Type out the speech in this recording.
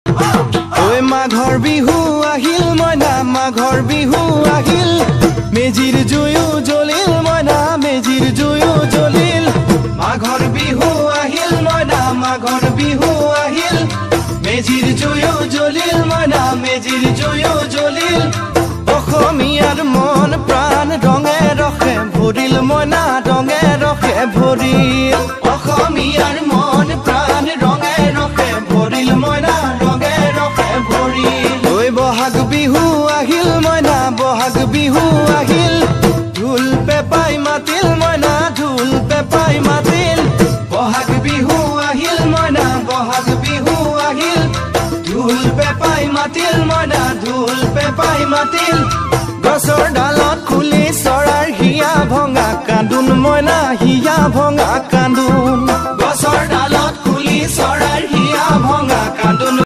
ঐ মাঘৰ বিহু আহিল মইনা মাঘৰ বিহু আহিল মেজিৰ জুয়ো জ্বলিল মইনা মেজিৰ জুয়ো জ্বলিল মাঘৰ বিহু আহিল মইনা মাঘৰ বিহু আহিল মেজিৰ জুয়ো জ্বলিল মইনা মেজিৰ জুয়ো জ্বলিল অসমীয়াৰ মন প্ৰাণ ৰঙে ৰখে ভৰিল মইনা ৰঙে ৰখে ভৰিল অসমীয়াৰ মন প্ৰাণ ৰঙে ৰখে ভৰিল মইনা ৰঙে ৰখে ভৰিল ঐ বহাগ বিহু আহিল মইনা বহাগ বিহু আহিল ঢোল পেপাই মাতিল মইনা ঢোল পেপাই মাতিল বহাগ বিহু আহিল মইনা বহাগ বিহু আহিল ঢোল পেপাই মাতিল মইনা ঢোল পেপাই মাতিল গছৰ ডালত খুলি চৰাৰ হিয়া ভঙা কান্দোন মইনা হিয়া ভঙা